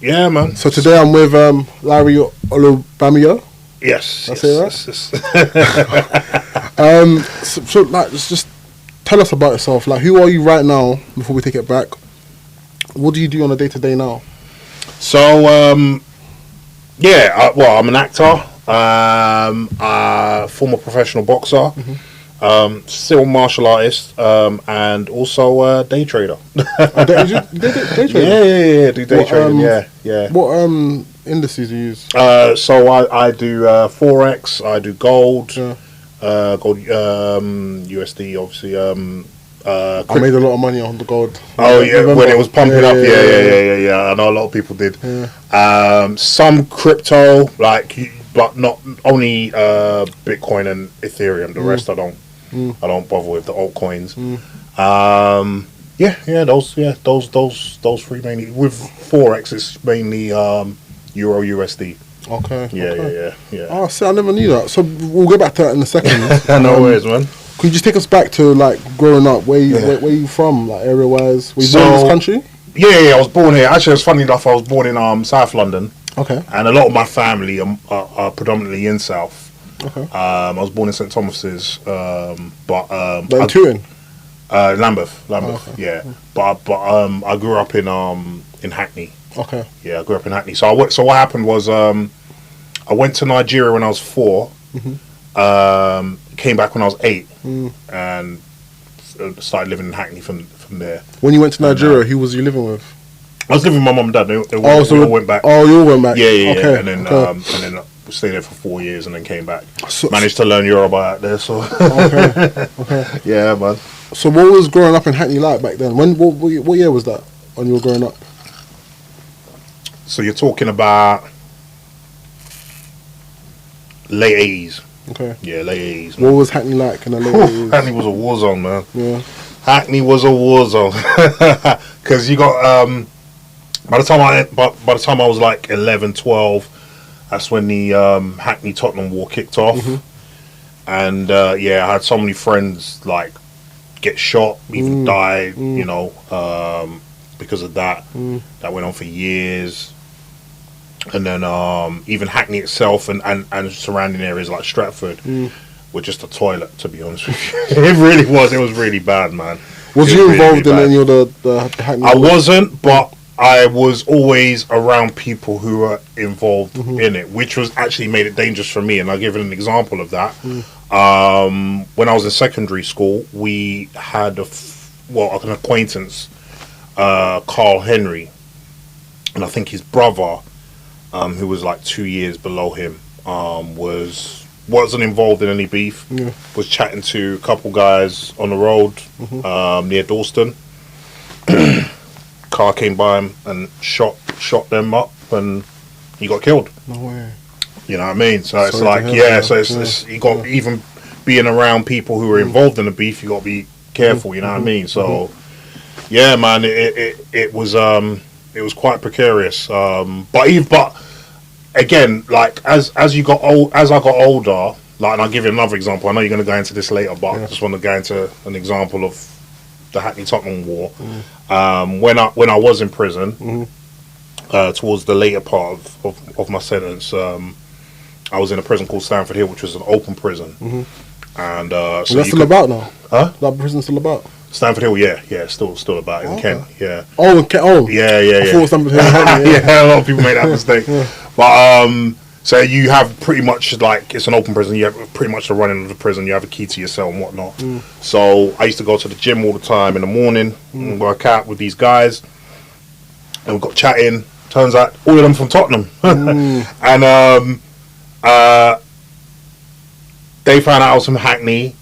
Yeah, man. So today I'm with Larry Olubamiwo. Yes. That's it, right? So like, just tell us about yourself. Like, who are you right now? Before we take it back, what do you do on a day to day now? So, I'm an actor. Former professional boxer. Still martial artist, and also a day trader. You day trading? Yeah. Do day trading. Yeah. What indices do you use? So I do forex. I do gold. Yeah. Gold, USD, obviously. I made a lot of money on the gold. Oh yeah, when it was pumping up. Yeah. I know a lot of people did. Yeah. Some crypto, but not only Bitcoin and Ethereum. The rest I don't bother with the altcoins. Those three mainly. With forex, it's mainly Euro USD. Okay. Yeah. Oh, see, I never knew that. So we'll get back to that in a second. No worries, man. Could you just take us back to like growing up? Where you from, like area wise? Were you born in this country? Yeah. I was born here. Actually, it's funny enough. I was born in South London. Okay. And a lot of my family are predominantly in South. Okay. I was born in St Thomas's, but in Tooting? Lambeth. Okay. Yeah. But I grew up in Hackney. Okay. Yeah, I grew up in Hackney. So what happened was I went to Nigeria when I was 4. Came back when I was 8, and started living in Hackney from there. When you went to Nigeria, who was you living with? I was living with my mum and dad. They all went back. Oh, you all went back. Yeah. Okay. And then stayed there for 4 years and then came back. So, managed to learn Yoruba out there. So okay. Yeah, man. So what was growing up in Hackney like back then? What year was that when you were growing up? So you're talking about late 80s. Okay. Yeah, late 80s. What was Hackney like in the late 80s? Hackney was a war zone, man. Yeah. Hackney was a war zone because you got by the time I was like 11, 12, that's when the Hackney Tottenham War kicked off, and I had so many friends like get shot, even die, because of that. That went on for years. And then even Hackney itself and surrounding areas like Stratford were just a toilet, to be honest with you. It really was. It was really bad, man. Was you involved in any of the Hackney? I wasn't, but I was always around people who were involved in it, which was actually made it dangerous for me. And I'll give an example of that. When I was in secondary school, we had an acquaintance, Carl Henry, and I think his brother, who was like 2 years below him, wasn't involved in any beef. Was chatting to a couple guys on the road near Dalston. Car came by him and shot them up, and he got killed. No way. You know what I mean? So it's like, it's you got even being around people who are involved in the beef, you got to be careful. You know what I mean? So yeah, man, it was quite precarious. But again, like as I got older, like, and I'll give you another example. I know you're going to go into this later, but I just want to go into an example of the Hackney Tottenham War. When I was in prison, towards the later part of my sentence, I was in a prison called Stamford Hill, which was an open prison. And so that's still about now? Huh? That prison's still about? Stamford Hill, yeah, still about in Kent, yeah. Oh, in Kent, Yeah. I thought Stamford Hill. Yeah, a lot of people make that mistake. But so you have pretty much, like, it's an open prison. You have pretty much the running of the prison. You have a key to your cell and whatnot. So I used to go to the gym all the time in the morning and work out with these guys. And we got chatting. Turns out all of them from Tottenham. And they found out I was from Hackney.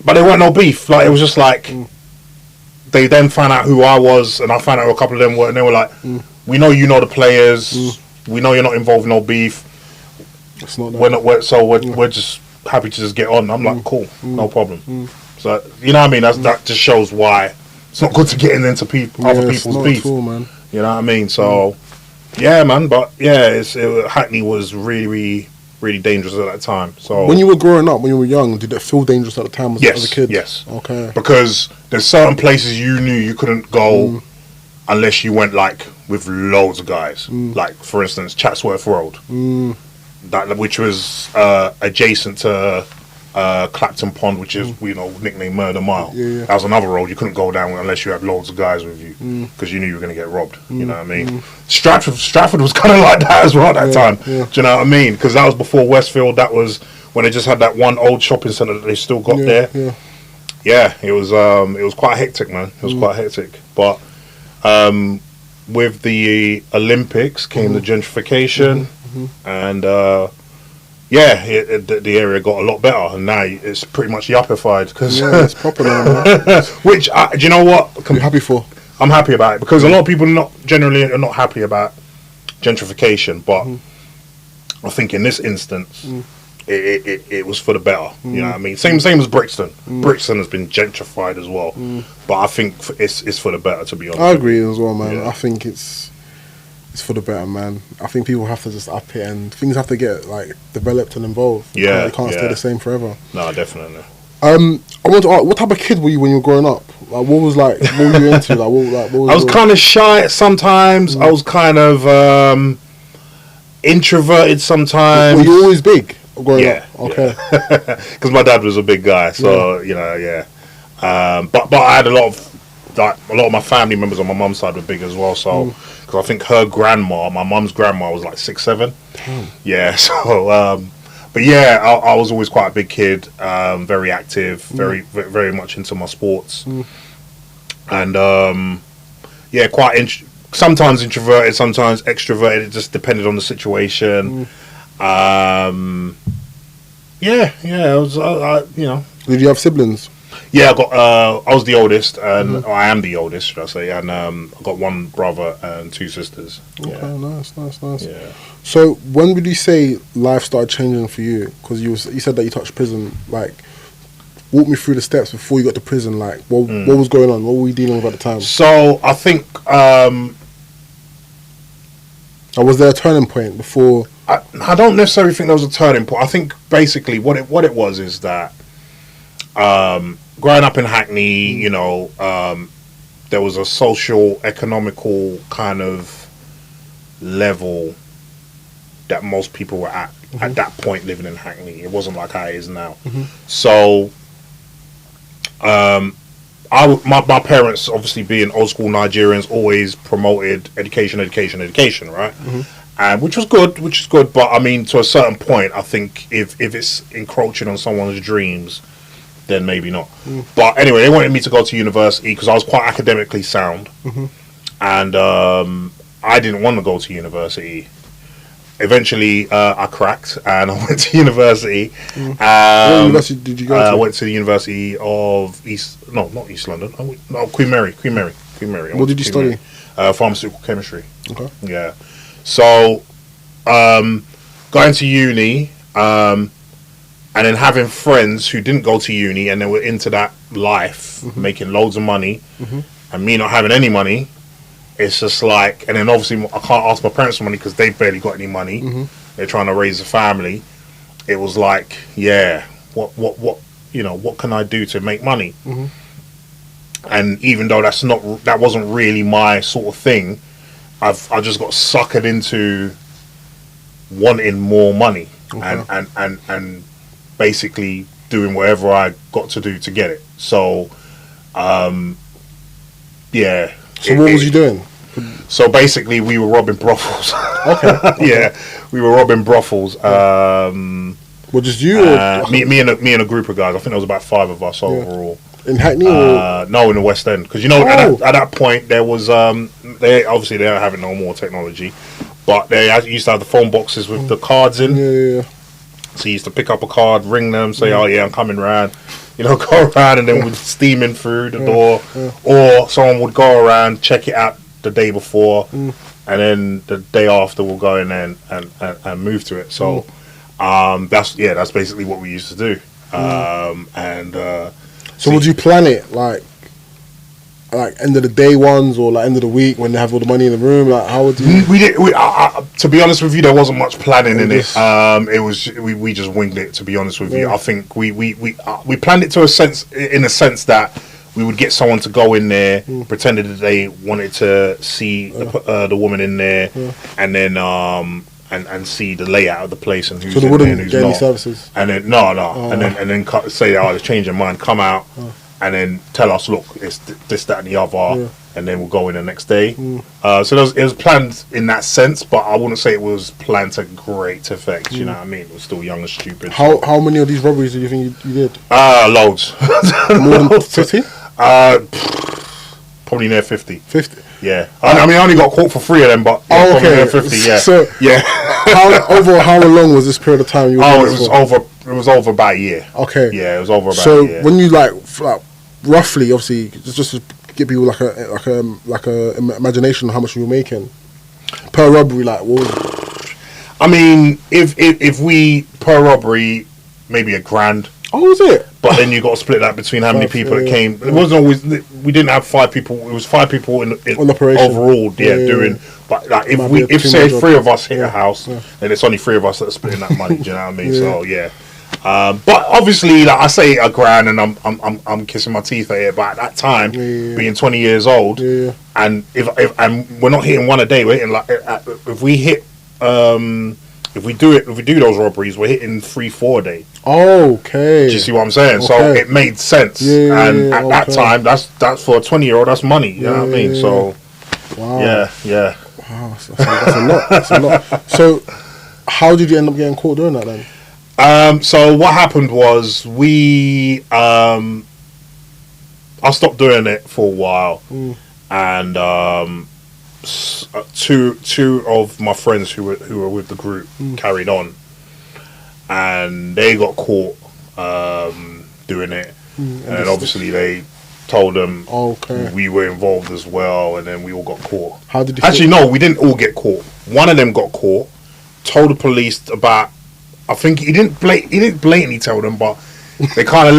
But there weren't no beef. Like, it was just like, they then found out who I was, and I found out a couple of them were, and they were like, we know you know the players. We know you're not involved in no beef. It's not that. We're just happy to just get on. I'm like, cool, no problem. So, you know what I mean? That just shows why it's not good to get into other people's beef. Cool, man. You know what I mean? So, yeah, man. But yeah, Hackney was really, really, really dangerous at that time. So when you were growing up, when you were young, did it feel dangerous at the time as a kid? Yes. Okay. Because there's certain places you knew you couldn't go unless you went like with loads of guys. Like, for instance, Chatsworth Road, which was adjacent to Clapton Pond, which is nicknamed Murder Mile. Yeah. That was another road you couldn't go down unless you had loads of guys with you, because you knew you were going to get robbed. You know what I mean? Stratford was kind of like that as well at that time. Yeah. Do you know what I mean? Because that was before Westfield. That was when they just had that one old shopping centre that they still got there. Yeah, it was quite hectic, man. It was quite hectic. But with the Olympics came the gentrification, and the area got a lot better, and now it's pretty much yuppified. Cause it's proper now. Which, do you know what? I'm happy for. I'm happy about it, because a lot of people generally are not happy about gentrification, but I think in this instance, it was for the better. You know what I mean? Same as Brixton. Brixton has been gentrified as well, but I think it's for the better, to be honest. I agree as well, man. Yeah. I think it's for the better, man. I think people have to just up it, and things have to get like developed and involved. Yeah, it can't stay the same forever. No, definitely. I want to ask, what type of kid were you when you were growing up? Like, what were you into? What was I was kind of shy sometimes. I was kind of introverted sometimes. Were you always big growing up? Yeah. Okay. Because my dad was a big guy, so but I had a lot of my family members on my mum's side were big as well. So because I think her grandma, my mum's grandma, was like 6'7". Yeah. So but yeah, I was always quite a big kid. Very active, very much into my sports, and sometimes introverted, sometimes extroverted. It just depended on the situation. I was, Did you have siblings? Yeah, I was the oldest, and I am the oldest, should I say? And I got one brother and two sisters. Okay, nice. Yeah. So when would you say life started changing for you? Because you said that you touched prison. Like, walk me through the steps before you got to prison. Like, what was going on? What were you dealing with at the time? So I think was there a turning point before? I don't necessarily think there was a turning point. I think basically what it was is that growing up in Hackney, there was a social, economical kind of level that most people were at that point living in Hackney. It wasn't like how it is now. So my parents, obviously being old school Nigerians, always promoted education, right? And which is good, but I mean, to a certain point, I think if it's encroaching on someone's dreams, then maybe not. But anyway, they wanted me to go to university because I was quite academically sound, and I didn't want to go to university. Eventually, I cracked and I went to university. What university did you go to? I went to the University of not East London. Queen Mary. What did you study? Pharmaceutical chemistry. Okay. Yeah. So, going to uni, and then having friends who didn't go to uni and they were into that life, making loads of money, and me not having any money. It's just like, and then obviously I can't ask my parents for money because they've barely got any money. They're trying to raise a family. It was like, what can I do to make money? And even though that wasn't really my sort of thing, I just got suckered into wanting more money and basically doing whatever I got to do to get it. So, So what was you doing? So basically, we were robbing brothels. Okay. Yeah, we were robbing brothels. Well, just you? Or? Me and a group of guys. I think there was about 5 of us overall. In Hackney? Or? No, in the West End. Because at that point there was they don't have no more technology, but they used to have the phone boxes with the cards in. Yeah. So you used to pick up a card, ring them, say, "Oh yeah, I'm coming round." Go around, and then we'd steam in through the door, or someone would go around, check it out the day before, and then the day after we'll go in there and move to it. So that's basically what we used to do. So would you plan it like end of the day ones or like end of the week when they have all the money in the room? Like how would you? To be honest with you, there wasn't much planning in it. It was we just winged it. To be honest with you, I think we planned it in a sense that we would get someone to go in there, pretended that they wanted to see the woman in there, and then and see the layout of the place and who's So they in wouldn't there and who's get any not. services? And then and then say, oh, let's change your mind, come out, and then tell us, look, it's this, that, and the other, and then we'll go in the next day. So it was planned in that sense, but I wouldn't say it was planned to great effect. You know what I mean? It was still young and stupid. How many of these robberies do you think you did? Loads. More than 50? Probably near 50. 50. Yeah. I mean, I only got caught for 3 of them, but yeah, probably near 50. Yeah. So yeah. how long was this period of time you were doing this for? It was over about a year. Okay. Yeah, it was over about a year. So when you like roughly, obviously, just to give people like a imagination of how much you were making per robbery, like what was it? I mean, if we per robbery, maybe $1,000. Oh, was it? But then you got to split that between how many people that came. It wasn't always. We didn't have 5 people. It was 5 people in operation overall. doing. But like if say 3 of us hit a house, then it's only 3 of us that are splitting that money. Do you know what I mean? So yeah. But obviously, like I say $1,000, and I'm kissing my teeth at it. But at that time, being 20 years old, and if and we're not hitting one a day, we're hitting like if we hit if we do those robberies, we're hitting 3-4 a day. Okay. Do you see what I'm saying? Okay. So it made sense. And at that time, that's for a 20-year-old, that's money. You know what I mean? So wow. Yeah. Wow, that's a lot. So how did you end up getting caught doing that then? So what happened was I stopped doing it for a while, and two of my friends who were with the group carried on, and they got caught doing it, and obviously they told them we were involved as well, and then we all got caught. How did you actually no, we didn't all get caught. One of them got caught, told the police about. I think he didn't blatantly tell them, but they kind of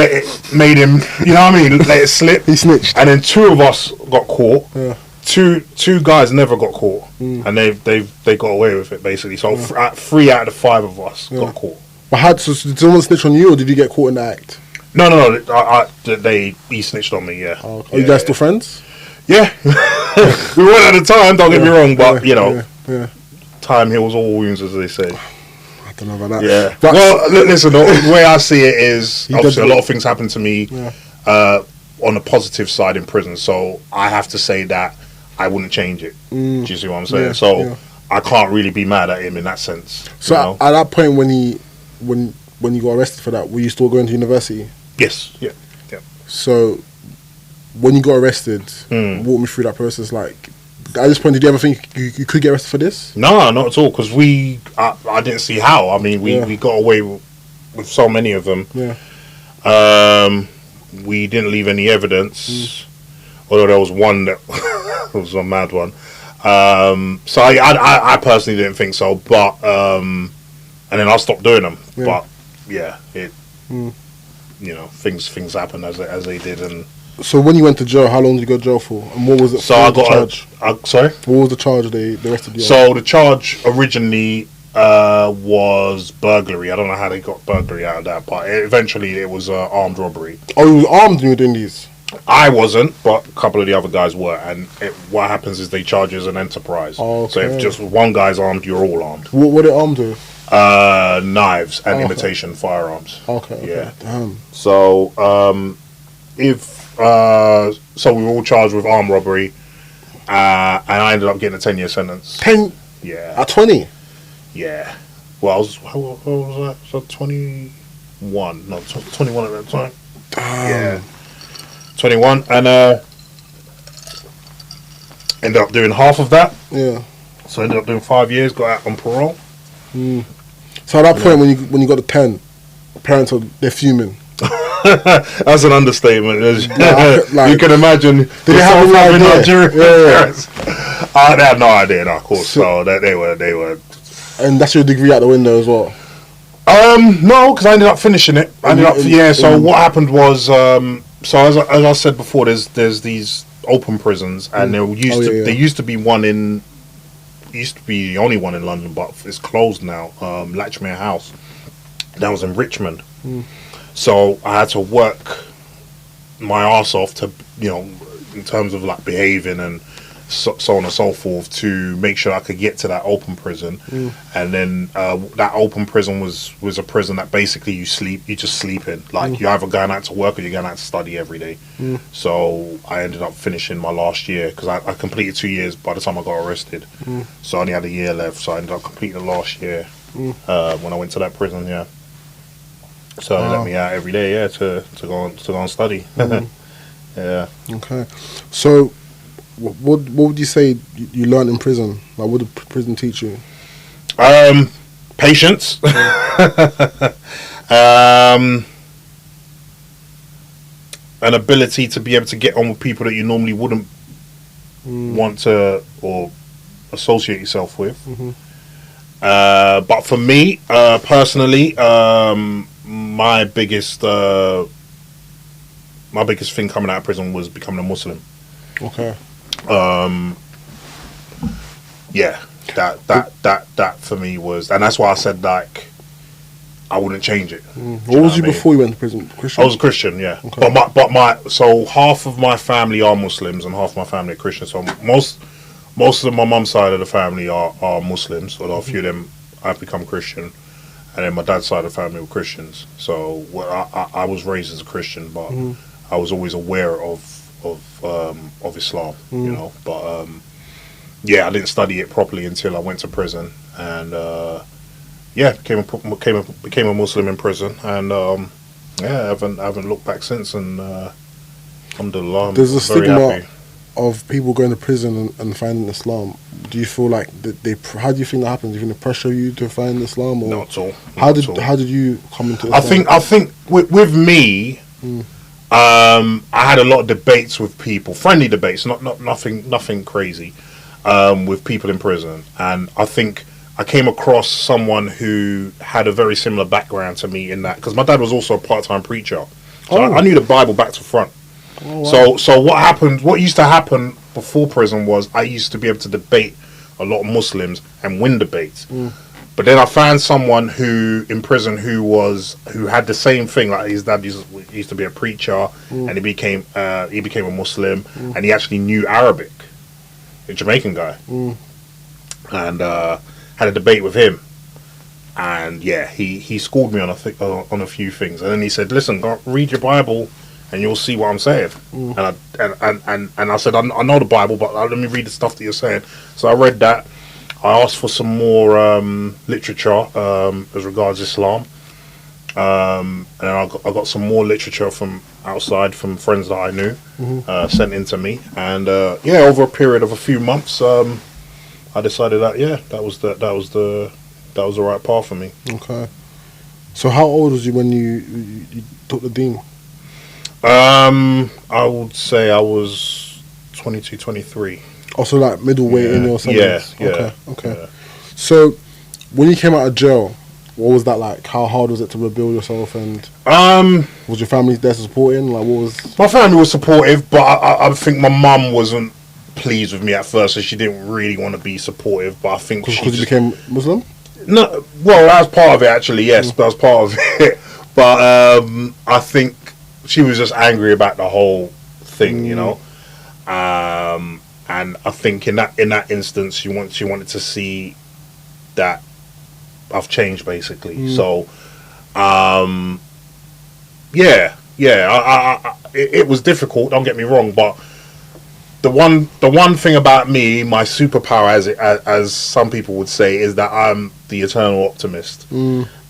made him, you know what I mean, let it slip. He snitched. And then 2 of us got caught. Yeah. Two guys never got caught, and they got away with it basically. So 3 out of the 5 of us got caught. But so did someone snitch on you, or did you get caught in the act? No. He snitched on me. Yeah. Oh, okay. Are you guys still friends? Yeah. We weren't at the time. Don't get me wrong, but you know, time heals all wounds, as they say. I don't know about that. Yeah. But, well, listen. The way I see it is, obviously, a lot of things happen to me on the positive side in prison. So I have to say that I wouldn't change it. Do you see what I'm saying? So I can't really be mad at him in that sense. So at that point, when you got arrested for that, were you still going to university? Yes. Yeah. So when you got arrested, walk me through that process. Like, at this point, did you ever think you could get arrested for this? No, not at all. Because I didn't see how. I mean, we got away with so many of them. Yeah. We didn't leave any evidence, although there was one that was a mad one. So I personally didn't think so. But and then I stopped doing them. Yeah. But yeah, you know, things happen as they did. And so when you went to jail, how long did you go to jail for? And what was it? So I got charge. Sorry. What was the charge they arrested you? So the charge originally was burglary. I don't know how they got burglary out of that, but eventually it was armed robbery. Oh, you were armed when you were doing these? I wasn't, but a couple of the other guys were. And what happens is they charge you as an enterprise. Okay. So if just one guy's armed, you're all armed. What are they armed with? Knives and imitation firearms. Okay. Yeah. Damn. So so we were all charged with armed robbery, and I ended up getting a 10-year sentence. 10? Yeah. At 20? Yeah. Well, how old was I? So 21. No, 21 at that time. Damn. Yeah. 21, and ended up doing half of that. Yeah. So ended up doing 5 years, got out on parole. So at that point, when you got the 10, parents they're fuming. That's an understatement. You can imagine. Did they have no idea? Nigerian parents? They had no idea, no, of course. So they were. And that's your degree out the window as well. No, because I ended up finishing it. So what happened was, so as I said before, there's these open prisons, and there used to be one in. Used to be the only one in London, but it's closed now. Latchmere House. That was in Richmond. So I had to work my arse off to, in terms of like behaving and so on and so forth, to make sure I could get to that open prison. And then that open prison was a prison that basically you just sleep in. Like you're either going out to work or you're going out to study every day. So I ended up finishing my last year because I completed 2 years by the time I got arrested. So I only had a year left. So I ended up completing the last year when I went to that prison. Yeah. So they let me out every day. Yeah, to go and study. Yeah. Okay. So what would you say you learned in prison? Like, what did prison teach you? Patience. An ability to be able to get on with people that you normally wouldn't want to or associate yourself with. But for me, personally, my biggest thing coming out of prison was becoming a Muslim. Okay. Yeah, that for me was, and that's why I said like I wouldn't change it. What was you before you went to prison? Christian? I was a Christian, yeah. Okay. So half of my family are Muslims and half of my family are Christian. So most of my mum's side of the family are Muslims, although a few of them have become Christian, and then my dad's side of the family were Christians. So I was raised as a Christian, but I was always aware of Islam, but I didn't study it properly until I went to prison, and became a Muslim in prison, and I haven't looked back since, and alhamdulillah, there's a very stigma happy. Of people going to prison and finding Islam. Do you feel like how do you think that happens? Do you think they pressure you to find Islam, or not at all? How did you come into Islam? I think with me, I had a lot of debates with people, friendly debates, nothing crazy, with people in prison, and I think I came across someone who had a very similar background to me in that, because my dad was also a part-time preacher, so I knew the Bible back to front. Oh, wow. So what used to happen before prison was I used to be able to debate a lot of Muslims and win debates. But then I found someone who in prison who had the same thing, like his dad used to be a preacher, and he became a Muslim, and he actually knew Arabic, a Jamaican guy, and had a debate with him, and he schooled me on a few things, and then he said, "Listen, go read your Bible, and you'll see what I'm saying." And I said, I know the Bible, but let me read the stuff that you're saying. So I read that. I asked for some more literature as regards Islam, and I got some more literature from outside, from friends that I knew, sent in to me, and over a period of a few months, I decided that that was the right path for me. Okay. So how old was you when you took the deen? I would say I was 22, 23. Also, like middleweight in your sentence? Yeah. Okay. Yeah. So, when you came out of jail, what was that like? How hard was it to rebuild yourself? And was your family there supporting? Like, what was? My family was supportive, but I think my mum wasn't pleased with me at first, so she didn't really want to be supportive. But I think because you became Muslim. No, well, that was part of it actually. Yes, that was part of it. But I think she was just angry about the whole thing, and I think in that instance, she wanted to see that I've changed, basically. So, it was difficult. Don't get me wrong, but the one thing about me, my superpower, as some people would say, is that I'm the eternal optimist.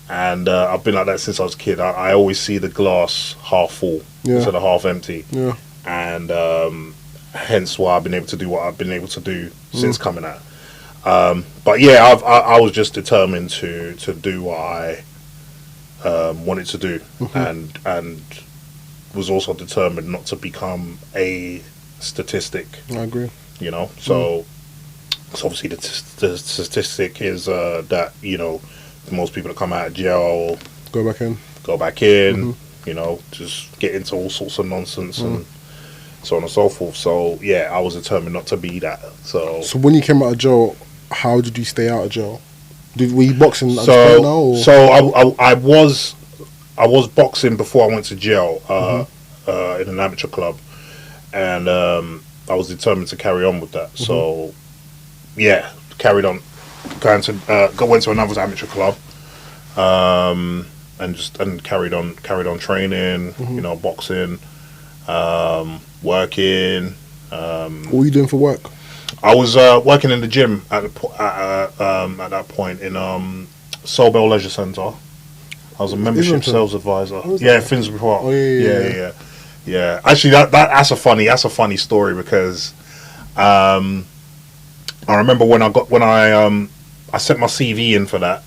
And I've been like that since I was a kid. I always see the glass half full instead of half empty. Yeah. And hence why I've been able to do what I've been able to do since coming out. But I was just determined to do what I wanted to do, and was also determined not to become a statistic. I agree. So obviously the statistic is that most people that come out of jail go back in, just get into all sorts of nonsense and so on and so forth. So I was determined not to be that. So when you came out of jail, how did you stay out of jail? Were you boxing at this point now? Or? So I was boxing before I went to jail. in an amateur club, and I was determined to carry on with that. So, yeah, carried on, went to another amateur club, and carried on training. You know, boxing, working. What were you doing for work? I was working in the gym at that point in Sobel Leisure Centre. I was a membership sales advisor. Yeah, Finsbury Park. Oh, yeah. Actually, that's a funny story because I remember when I sent my CV in for that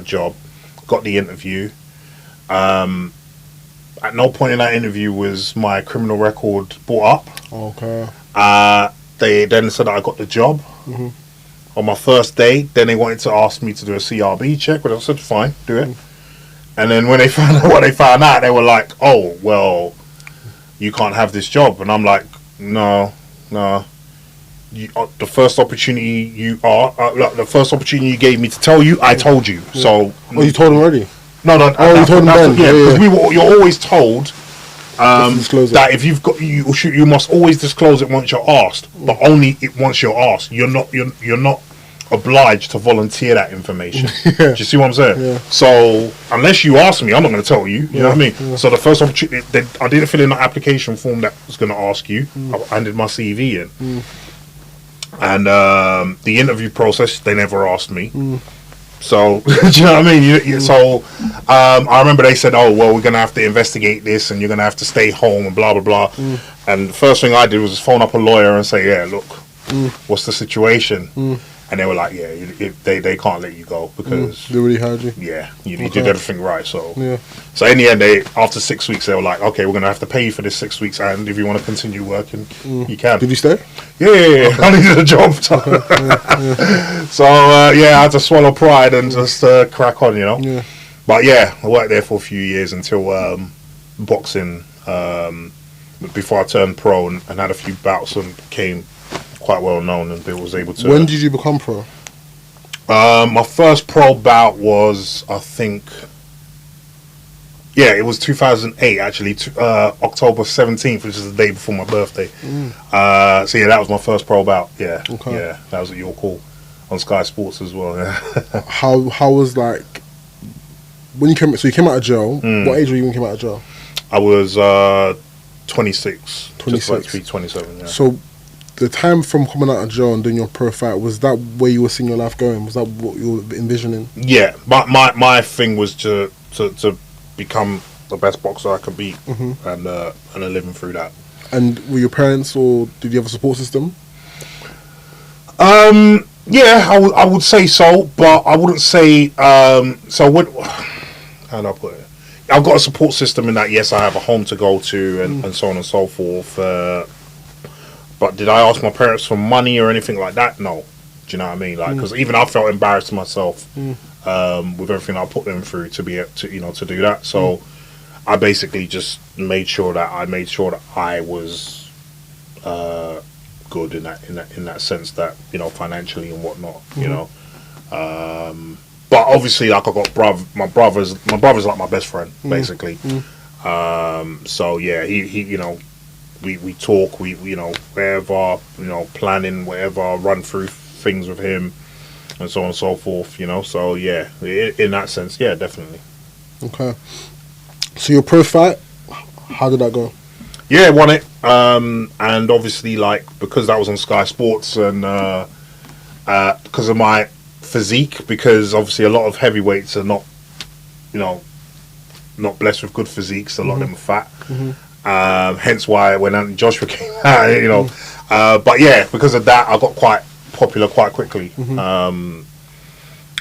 job, got the interview. At no point in that interview was my criminal record brought up. Okay. They then said that I got the job on my first day. Then they wanted to ask me to do a CRB check, but I said, fine, do it. And then when they found out, they were like, oh, well, you can't have this job. And I'm like, no. The first opportunity the first opportunity you gave me to tell you, I told you. Yeah. So, you told them already? No. You told them then? Yeah. Because you're always told that if you've got you must always disclose it once you're asked, but only once you're asked. You're not obliged to volunteer that information. Do you see what I'm saying? Yeah. So unless you ask me, I'm not going to tell you. You know what I mean? Yeah. So the first opportunity, I didn't fill in the application form that was going to ask you. I handed my CV in, and the interview process, they never asked me. So, do you know what I mean? So, I remember they said, oh, well, we're going to have to investigate this and you're going to have to stay home and blah, blah, blah. And the first thing I did was phone up a lawyer and say, yeah, look, what's the situation? And they were like, yeah, they can't let you go because... They really had you? Yeah, you did everything right. So so in the end, after 6 weeks, they were like, okay, we're going to have to pay you for this 6 weeks, and if you want to continue working, you can. Did you stay? Yeah. I needed a job. So, I had to swallow pride and just crack on, you know? Yeah. But yeah, I worked there for a few years until boxing, before I turned pro and had a few bouts and became quite well known and was able to... When did you become pro? My first pro bout was, I think... Yeah, it was 2008 actually, October 17th, which is the day before my birthday. So yeah, that was my first pro bout. Yeah, okay. Yeah, that was at Your Call on Sky Sports as well. Yeah. How was like when you came? So you came out of jail. What age were you when you came out of jail? I was 26. 26. Just about to be 27. Yeah. So the time from coming out of jail and doing your pro fight, was that where you were seeing your life going? Was that what you were envisioning? Yeah, my thing was to become the best boxer I could be, and living through that. And were your parents, or did you have a support system? Yeah, I would say so, but I wouldn't say so. How do I put it? I've got a support system in that. Yes, I have a home to go to, and so on and so forth. But did I ask my parents for money or anything like that? No. Do you know what I mean? Like, because even I felt embarrassed myself with everything I put them through to be to do that. So I basically just made sure that I was good in that sense, that financially and whatnot. You know, but obviously, like, I got my brother's like my best friend basically. So yeah, he we talk, we wherever, planning, whatever, run through things with him and so on and so forth, so yeah, in that sense, yeah, definitely. Okay, so your pro fight, how did that go? Yeah, won it, and obviously, like, because that was on Sky Sports, and because of my physique, because obviously a lot of heavyweights are not blessed with good physiques, a lot of them are fat. Hence why when Joshua came out, but yeah, because of that, I got quite popular quite quickly, and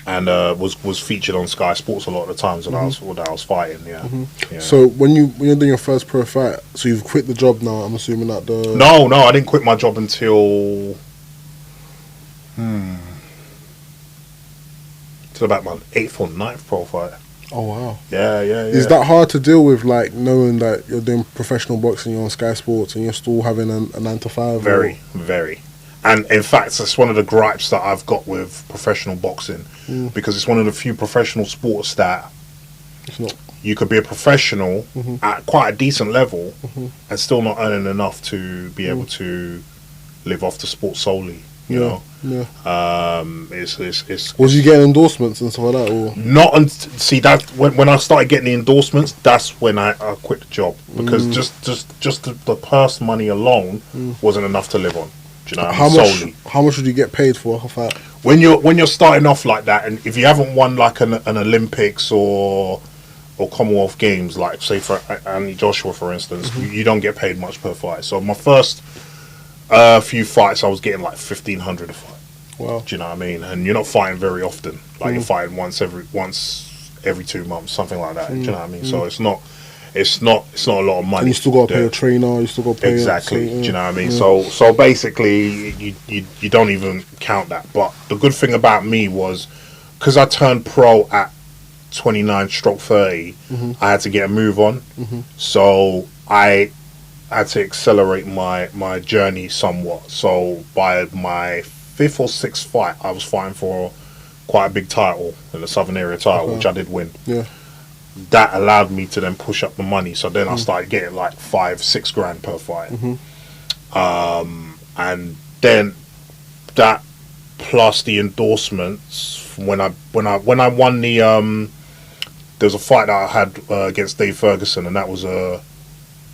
was featured on Sky Sports a lot of the times that I was fighting. Yeah. So when you're doing your first pro fight, so you've quit the job now. I'm assuming that the no, I didn't quit my job until till about my 8th or 9th pro fight. Oh wow! Yeah. Is that hard to deal with, like, knowing that you're doing professional boxing, you're on Sky Sports, and you're still having a 9 to 5? Very. And in fact, that's one of the gripes that I've got with professional boxing, because it's one of the few professional sports that you could be a professional at quite a decent level and still not earning enough to be able to live off the sport solely. You know, it's. Was you getting endorsements and stuff like that, or not? See, that when I started getting the endorsements, that's when I quit the job, because just the purse money alone wasn't enough to live on. Do you know? How much would you get paid for a fight? When you're starting off like that, and if you haven't won like an Olympics or Commonwealth Games, like say for Anthony Joshua, for instance, you don't get paid much per fight. So my first few fights, I was getting like 1,500 a fight. Wow. Do you know what I mean? And you're not fighting very often. Like you're fighting once every 2 months, something like that. Do you know what I mean? So it's not a lot of money. And you still got to pay a trainer. You still got to pay exactly. Do you know what I mean? So basically, you don't even count that. But the good thing about me was, because I turned pro at 29/30, I had to get a move on. So I had to accelerate my journey somewhat. So by my 5th or 6th fight, I was fighting for quite a big title, in the Southern Area title, which I did win. Yeah. That allowed me to then push up the money. So then I started getting like 5-6 grand per fight. And then that plus the endorsements, when I won the there was a fight that I had against Dave Ferguson, and that was a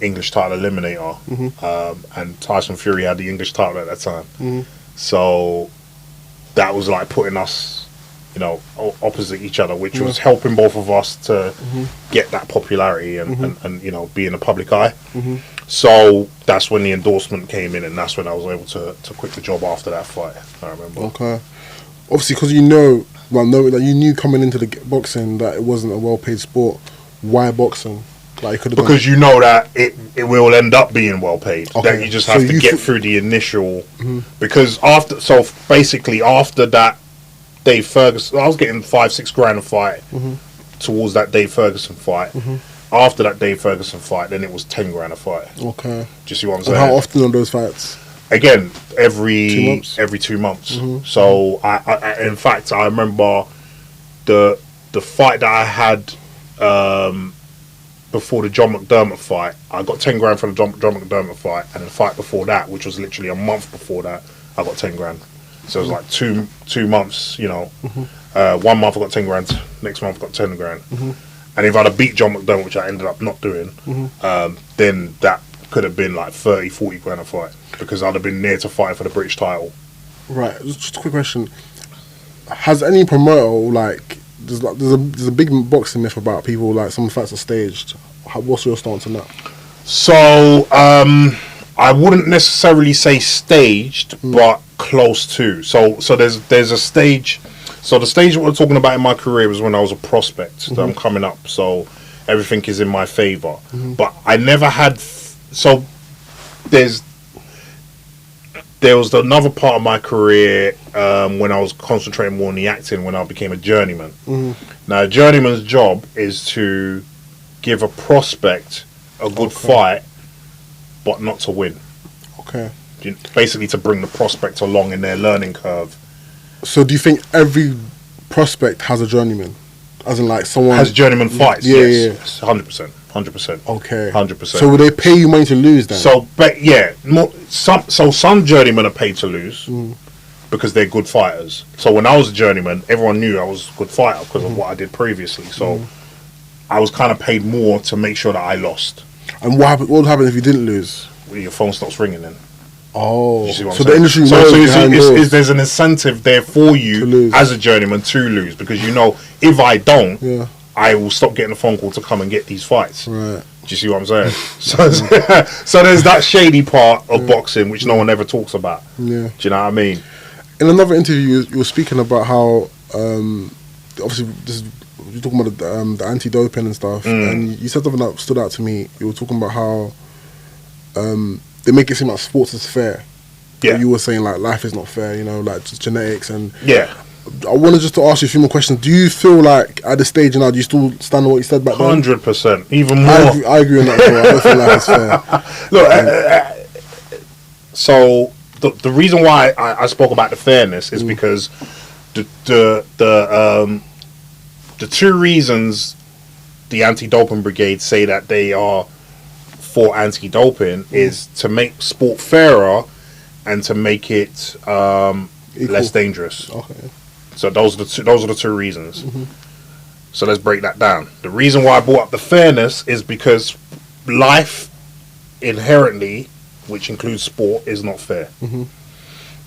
English title eliminator. And Tyson Fury had the English title at that time. So that was like putting us, opposite each other, which was helping both of us to get that popularity and be in the public eye. So that's when the endorsement came in, and that's when I was able to quit the job after that fight, I remember. Okay. Obviously, because you knew coming into the boxing that it wasn't a well-paid sport. Why boxing? Like, because you know that it will end up being well paid. Okay. That you just have to get through the initial. Because after that Dave Ferguson, I was getting 5-6 grand a fight towards that Dave Ferguson fight. After that Dave Ferguson fight, then it was 10 grand a fight. Okay. Do you see what I'm saying? And how often are those fights? Again, every 2 months. So I in fact, I remember the fight that I had before the John McDermott fight. I got 10 grand for the John McDermott fight, and the fight before that, which was literally a month before that, I got 10 grand. So it was like two months, 1 month I got 10 grand, next month I got 10 grand. And if I'd have beat John McDermott, which I ended up not doing, then that could have been like 30-40 grand a fight, because I'd have been near to fighting for the British title. Right. Just a quick question: has any promoter there's a big boxing myth about people some fights are staged? What's your stance on that? So I wouldn't necessarily say staged, but close to. So there's a stage. So the stage that we're talking about in my career was when I was a prospect. So I'm coming up, so everything is in my favour. But I never had. So there was another part of my career when I was concentrating more on the acting, when I became a journeyman. Now, a journeyman's job is to give a prospect a good fight, but not to win. Okay. Basically, to bring the prospect along in their learning curve. So, do you think every prospect has a journeyman? As in, someone has journeyman fights? Yes, 100%. 100%. Okay. 100%. So will they pay you money to lose then? So, some journeymen are paid to lose because they're good fighters. So when I was a journeyman, everyone knew I was a good fighter because of what I did previously. So I was kind of paid more to make sure that I lost. And what would happen if you didn't lose? Well, your phone stops ringing then. Oh, you see what I'm saying? The industry knows there's an incentive there for you as a journeyman to lose, because if I don't, I will stop getting a phone call to come and get these fights. Right. Do you see what I'm saying? So there's that shady part of boxing which no one ever talks about. Yeah. Do you know what I mean? In another interview, you were speaking about how obviously you're talking about the anti-doping and stuff, and you said something that stood out to me. You were talking about how they make it seem like sports is fair. Yeah. But you were saying life is not fair. Just genetics and I wanted just to ask you a few more questions. Do you feel like at this stage now, do you still stand on what you said back then? 100%, even more. I agree on that. I don't feel like it's fair. Look, so the reason why I spoke about the fairness is because the two reasons the anti-doping brigade say that they are for anti-doping is to make sport fairer and to make it less dangerous. Okay. So those are the two reasons. So let's break that down. The reason why I brought up the fairness is because life inherently, which includes sport, is not fair.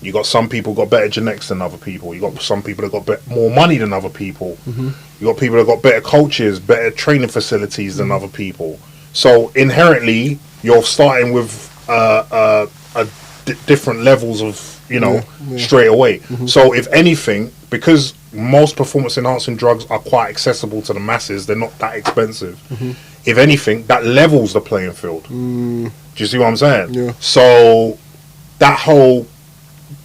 You got some people got better genetics than other people. You got some people that got more money than other people. You got people that got better coaches, better training facilities than other people. So inherently, you're starting with different levels of, straight away. So if anything, because most performance enhancing drugs are quite accessible to the masses, they're not that expensive. If anything, that levels the playing field. Do you see what I'm saying? Yeah. So that whole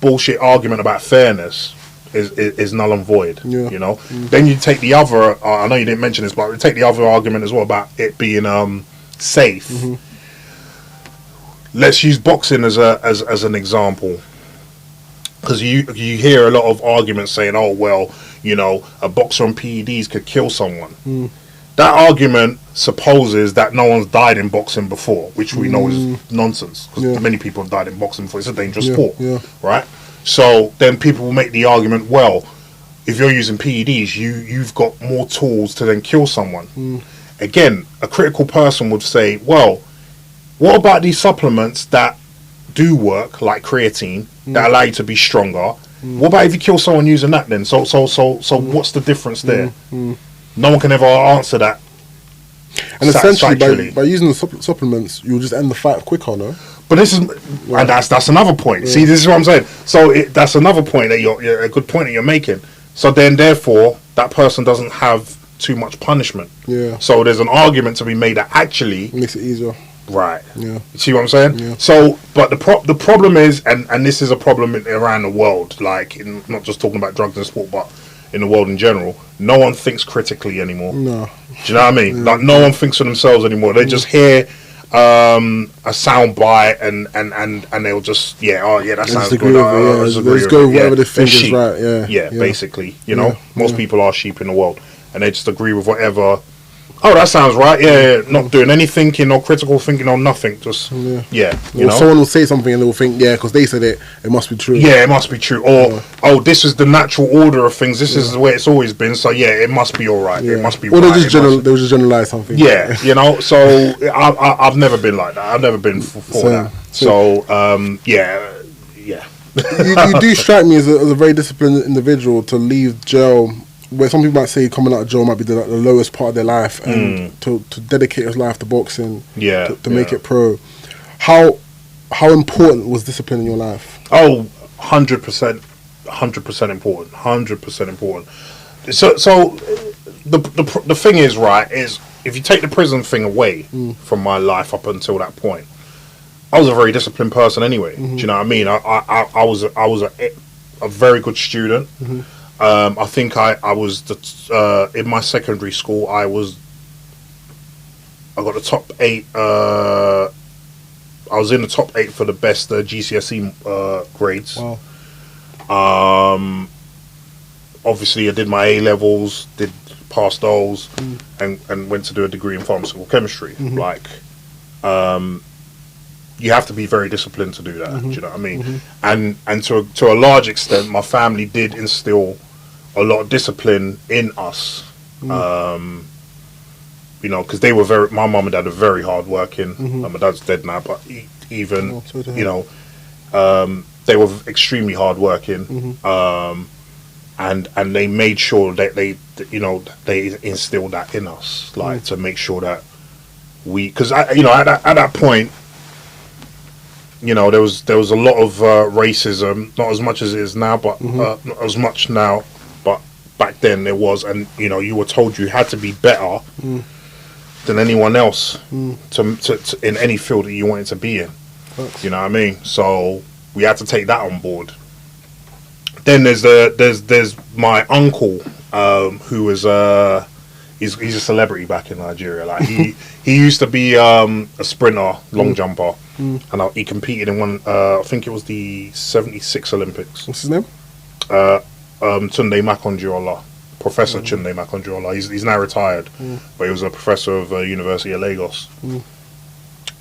bullshit argument about fairness is null and void. Yeah. Then you take the other. I know you didn't mention this, but you take the other argument as well about it being safe. Let's use boxing as an example, because you hear a lot of arguments saying, oh well, a boxer on PEDs could kill someone. That argument supposes that no one's died in boxing before, which we know is nonsense, because many people have died in boxing before. It's a dangerous sport, right? So then people will make the argument, well, if you're using PEDs, you've got more tools to then kill someone. Again, a critical person would say, well, what about these supplements that do work, like creatine, that allow you to be stronger? What about if you kill someone using that then? So what's the difference there? No one can ever answer that. And essentially, by using the supplements, you'll just end the fight quicker, no? But this is, and that's another point. See, this is what I'm saying. So that's another point that you're a good point that you're making. So then, therefore, that person doesn't have too much punishment. Yeah. So there's an argument to be made that actually makes it easier. Right. Yeah. You see what I'm saying? Yeah. So, but the problem is, and this is a problem around the world, like not just talking about drugs and sport, but in the world in general, no one thinks critically anymore. No. Do you know what I mean? Like no one thinks for themselves anymore. They just hear a sound bite and they'll just that sounds good. Let's go with whatever they think is right. Yeah, basically, most people are sheep in the world, and they just agree with whatever. Oh, that sounds right. Yeah, not doing any thinking or critical thinking or nothing. Just someone will say something and they'll think, because they said it, it must be true. Yeah, it must be true. Or this is the natural order of things. This is the way it's always been. So it must be all right. It must be. Or right. they'll just generalize something. Yeah, So I've never been like that. I've never been for that. So you do strike me as a very disciplined individual to leave jail, where some people might say coming out of jail might be the lowest part of their life, and to dedicate his life to boxing, to make it pro. How important was discipline in your life? Oh, 100% important. 100% important. So the thing is, right, is if you take the prison thing away from my life up until that point, I was a very disciplined person anyway. Do you know what I mean? I was a very good student. I think I was in my secondary school. I got the top 8. I was in the top 8 for the best GCSE grades. Wow. Obviously, I did my A levels, passed those, and went to do a degree in pharmaceutical chemistry. You have to be very disciplined to do that. Do you know what I mean? And to a large extent, my family did instill a lot of discipline in us. Because they were my mum and dad are very hard working. My dad's dead now, but even they were extremely hard working. And they made sure that they instilled that in us, to make sure that because at that point, there was a lot of racism, not as much as it is now, but not as much now, but back then there was, and you were told you had to be better than anyone else to in any field that you wanted to be in. You know what I mean? So we had to take that on board. Then there's my uncle, who was he's a celebrity back in Nigeria. Like he used to be a sprinter, long jumper, and he competed in one. I think it was the '76 Olympics. What's his name? Tunde Makonjiola. Professor Chunde Makonjola. He's now retired, but he was a professor of University of Lagos.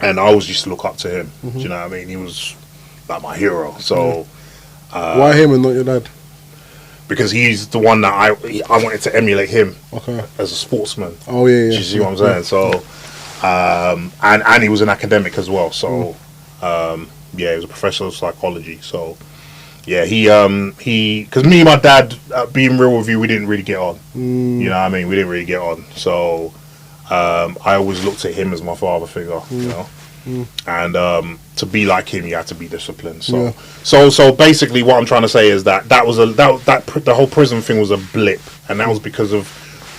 And I always used to look up to him. Do you know what I mean? He was like my hero. So why him and not your dad? Because he's the one that I wanted to emulate him as a sportsman. Oh yeah. You see what I'm saying? So and he was an academic as well. So he was a professor of psychology. So yeah, he because me and my dad, being real with you, we didn't really get on. You know what I mean? We didn't really get on. So I always looked at him as my father figure. You know. And to be like him, you have to be disciplined. So, so basically, what I'm trying to say is that the whole prison thing was a blip, and that was because of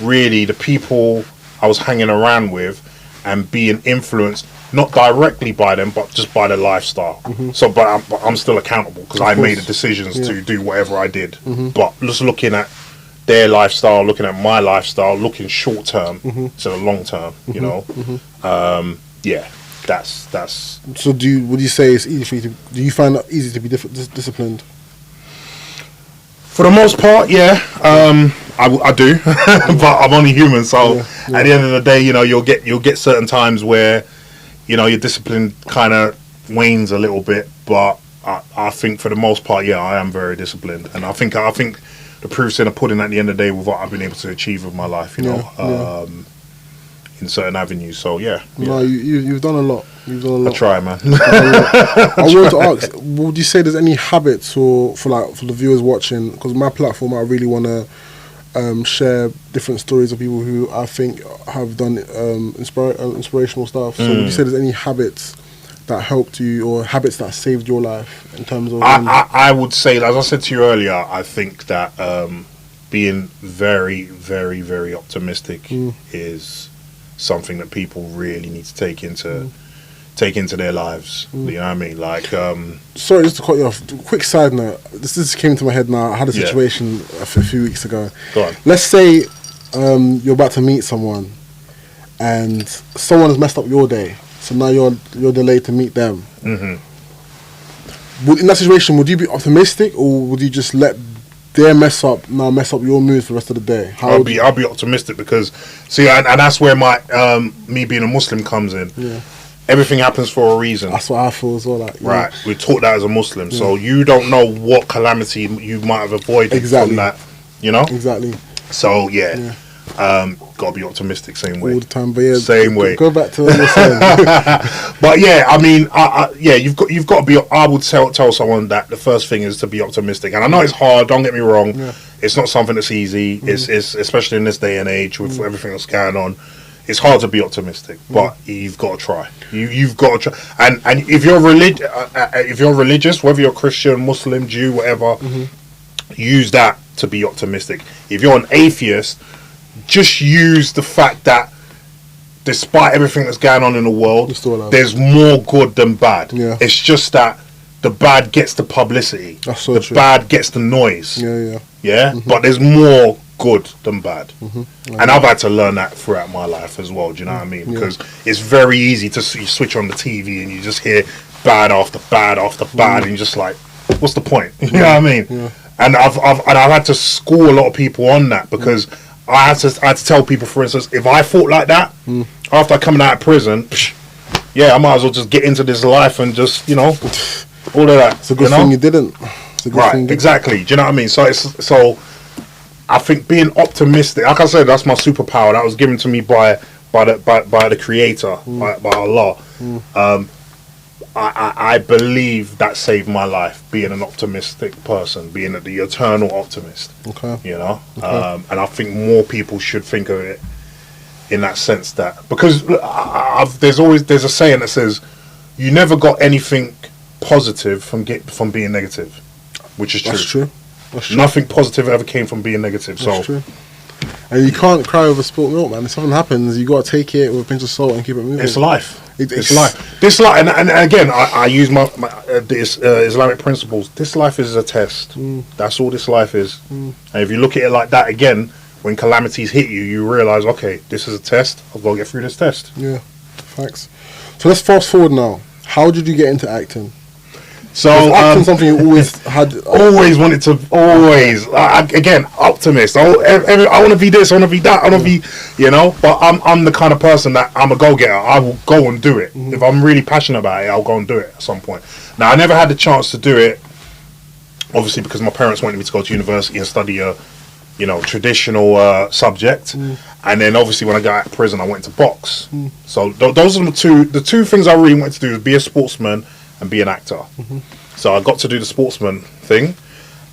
really the people I was hanging around with and being influenced not directly by them, but just by their lifestyle. So, but I'm still accountable because I made the decisions to do whatever I did. But just looking at their lifestyle, looking at my lifestyle, looking short term to the long term, you know, That's. So would you say it's easy for you to? Do you find it easy to be disciplined? For the most part, yeah. I do, but I'm only human. So at the end of the day, you know, you'll get certain times where, you know, your discipline kind of wanes a little bit. But I think for the most part, yeah, I am very disciplined, and I think the proof's in the pudding at the end of the day with what I've been able to achieve with my life. You know. In certain avenues, so yeah. No, you've done a lot. You've done a lot. I try, man. I wanted to ask: would you say there's any habits or for the viewers watching? Because my platform, I really want to share different stories of people who I think have done inspirational stuff. So, would you say there's any habits that helped you or habits that saved your life in terms of? I would say, as I said to you earlier, I think that being very, very, very optimistic is something that people really need to take into their lives. You know what I mean? Like, sorry, just to cut you off. Quick side note. This came to my head now. I had a situation a few weeks ago. Go on. Let's say you're about to meet someone, and someone has messed up your day. So now you're delayed to meet them. In that situation, would you be optimistic, or would you just let their mess up your mood for the rest of the day? I'll be optimistic because and that's where my me being a Muslim comes in. Yeah. Everything happens for a reason. That's what I feel as well. Like, right, we're taught that as a Muslim, so you don't know what calamity you might have avoided from that. You know exactly. So gotta be optimistic. Same way all the time, but same way. Go back to what you're saying. But yeah, I mean, you've got to be. I would tell someone that the first thing is to be optimistic, and I know it's hard. Don't get me wrong. Yeah. It's not something that's easy. It's especially in this day and age with everything that's going on. It's hard to be optimistic, but you've got to try. You've got to try. And if you're religious, whether you're Christian, Muslim, Jew, whatever, use that to be optimistic. If you're an atheist, just use the fact that despite everything that's going on in the world, there's more good than bad. Yeah. It's just that the bad gets the publicity. That's so true. Bad gets the noise. Yeah. But there's more good than bad. And I've had to learn that throughout my life as well. Do you know what I mean? Because it's very easy to switch on the TV and you just hear bad after bad after bad, and you're just like, what's the point? You know what I mean? Yeah. And I've had to school a lot of people on that because I had to tell people, for instance, if I thought like that after coming out of prison, I might as well just get into this life and just, you know, all of that. It's a good thing you didn't. Right, exactly. Do you know what I mean? So I think being optimistic, like I said, that's my superpower. That was given to me by the Creator, by Allah. I believe that saved my life, being an optimistic person, being the eternal optimist. Okay. You know? Okay. And I think more people should think of it in that sense, that because there's a saying that says you never got anything positive from being negative, which is true. That's true. Nothing positive ever came from being negative. That's true. And you can't cry over spilt milk, man. If something happens, you got to take it with a pinch of salt and keep it moving. It's life. It's life. This life, and again, I use my Islamic principles. This life is a test. That's all this life is. And if you look at it like that, again, when calamities hit you, you realise, okay, this is a test. I've got to get through this test. Yeah, facts. So let's fast forward now. How did you get into acting? So Was acting something you always had? always wanted to. Always again, optimist. I want to be this. I want to be that. I want to be, But I'm the kind of person that I'm a go getter. I will go and do it. If I'm really passionate about it, I'll go and do it at some point. Now I never had the chance to do it, obviously because my parents wanted me to go to university and study a, traditional subject. And then obviously when I got out of prison, I went to box. So those are the two things I really wanted to do: is be a sportsman and be an actor. So I got to do the sportsman thing,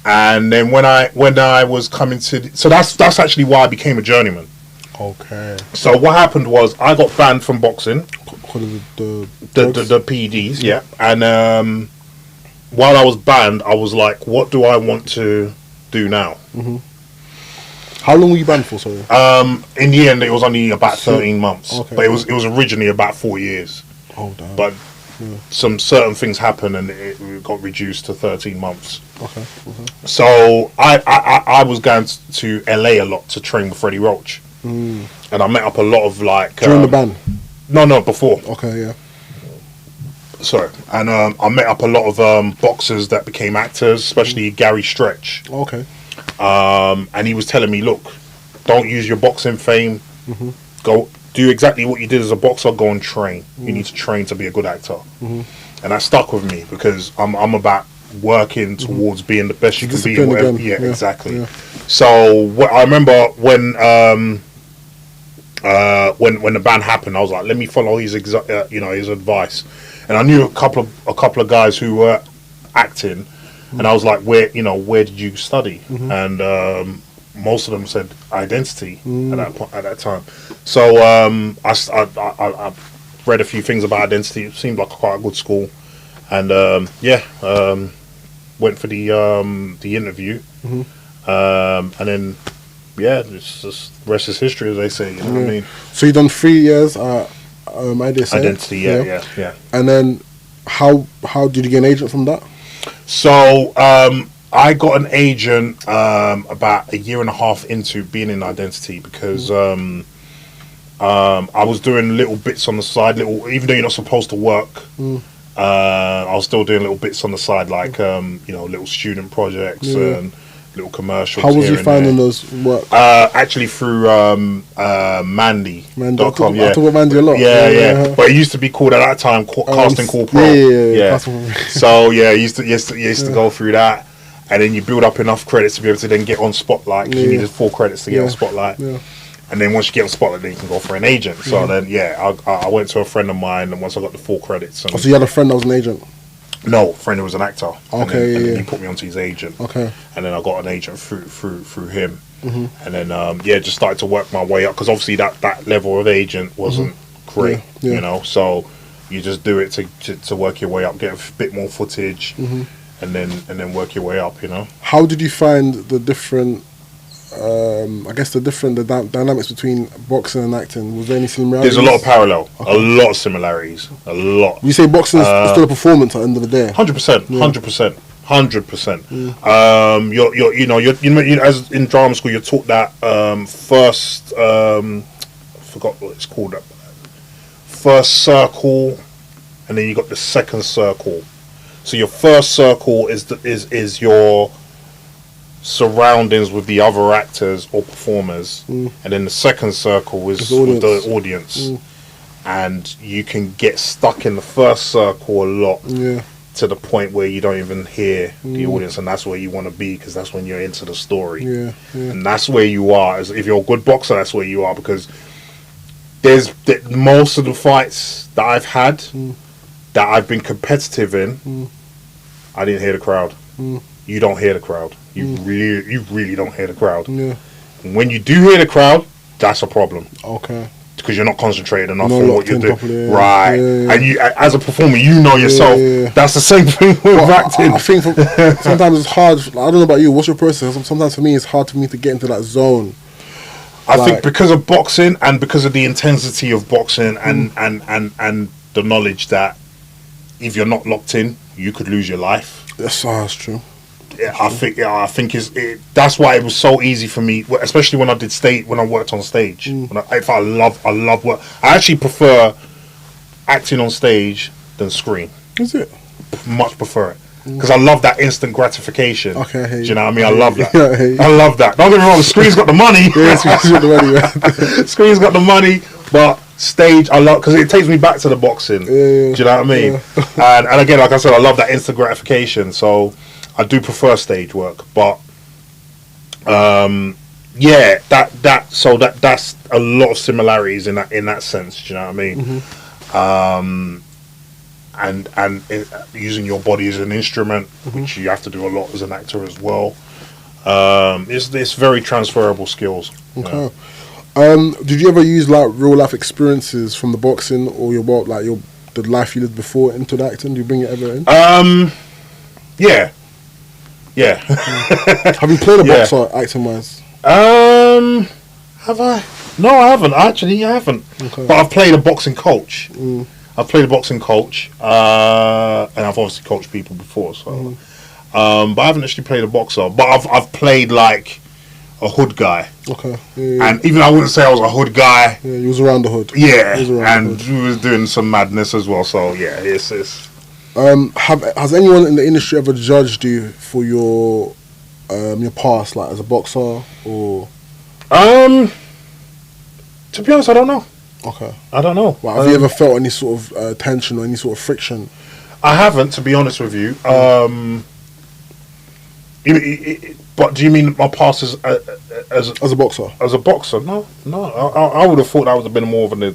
and then when I was coming to, so that's actually why I became a journeyman. Okay. So what happened was I got banned from boxing. Because of the PEDs, yeah. And while I was banned, I was like, what do I want to do now? How long were you banned for? Sorry. In the end, it was only about 13 months, okay. but it was originally about 4 years. Oh damn. But some certain things happened, and it got reduced to 13 months. Okay. So I was going to LA a lot to train with Freddie Roach, and I met up a lot of during the ban. No, before. Okay, yeah. Sorry, and I met up a lot of boxers that became actors, especially Gary Stretch. Okay. And he was telling me, look, don't use your boxing fame. Go do exactly what you did as a boxer. Go and train. You need to train to be a good actor. And that stuck with me because I'm about working towards being the best you can be. Whatever. Yeah, exactly. Yeah. So I remember when the ban happened, I was like, let me follow his his advice. And I knew a couple of guys who were acting. And I was like, where did you study? And most of them said identity at that time. So I read a few things about identity. It seemed like quite a good school, and went for the interview, and then it's just rest is history, as they say. You know what I mean? So you done 3 years at identity, yeah. And then how did you get an agent from that? So I got an agent about a year and a half into being in identity because I was doing little bits on the side, even though you're not supposed to work. I was still doing little bits on the side, like little student projects and little commercials. How was you finding those work? Actually through Mandy.com. I talk about Mandy a lot. Yeah. But it used to be called at that time Casting Call Pro. Yeah. So I used to go through that, and then you build up enough credits to be able to then get on Spotlight. You needed 4 credits to get on Spotlight. Yeah. And then once you get on Spotlight, then you can go for an agent. So then I went to a friend of mine, and once I got the 4 credits. So you had a friend that was an agent? No, friend who was an actor. Okay, and then he put me onto his agent. Okay. And then I got an agent through him. And then just started to work my way up, because obviously that level of agent wasn't great, So you just do it to work your way up, get a bit more footage, and then work your way up. How did you find the different? The dynamics between boxing and acting? Was there any similarities? There's a lot of parallel, a lot of similarities, a lot. You say boxing is still a performance at the end of the day. 100%. You're as in drama school, you're taught that first. I forgot what it's called. First circle, and then you got the second circle. So your first circle is your surroundings with the other actors or performers, and then the second circle is with the audience, and you can get stuck in the first circle a lot, to the point where you don't even hear the audience, and that's where you want to be, because that's when you're into the story, and that's where you are. If you're a good boxer, that's where you are, because there's most of the fights that I've had that I've been competitive in, I didn't hear the crowd. You don't hear the crowd. You really don't hear the crowd. Yeah. When you do hear the crowd, that's a problem. Okay. Because you're not concentrated enough on what you're doing. Right. Yeah. And you, as a performer, you know yourself. Yeah. That's the same thing with acting. I think sometimes it's hard. I don't know about you. What's your process? Sometimes for me, it's hard for me to get into that zone. I think because of boxing, and because of the intensity of boxing, and the knowledge that if you're not locked in, you could lose your life. That's true. I think that's why it was so easy for me, especially when I worked on stage. I love work. I actually prefer acting on stage than screen. Is it? Much prefer it. because I love that instant gratification. Okay, I hear you. Do you know what I mean? I love that. Yeah, I hear you. I love that. Don't get me wrong. Screen's got the money. Yeah, Screen's got the money, man. Screen's got the money, but stage I love because it takes me back to the boxing. Yeah. Do you know what I mean? And again, like I said, I love that instant gratification. So I do prefer stage work, but yeah, that's a lot of similarities in that sense. Do you know what I mean? And using your body as an instrument, which you have to do a lot as an actor as well. It's very transferable skills. Okay. Did you ever use like real life experiences from the boxing or the life you lived before into the acting? Do you bring it ever in? Yeah. Have you played a boxer acting wise? Have I? No, I haven't. Actually, I haven't. Okay. But I've played a boxing coach. I've played a boxing coach, and I've obviously coached people before. So, but I haven't actually played a boxer. But I've played like a hood guy. Okay. Yeah. And even I wouldn't say I was a hood guy. Yeah, he was around the hood. Yeah, and he was doing some madness as well. So yeah, it's. Has anyone in the industry ever judged you for your past, like as a boxer or? To be honest, I don't know. Okay. I don't know. Well, have you ever felt any sort of tension or any sort of friction? I haven't, to be honest with you. But do you mean my past as a boxer? As a boxer? No. I would have thought that would have been more of a good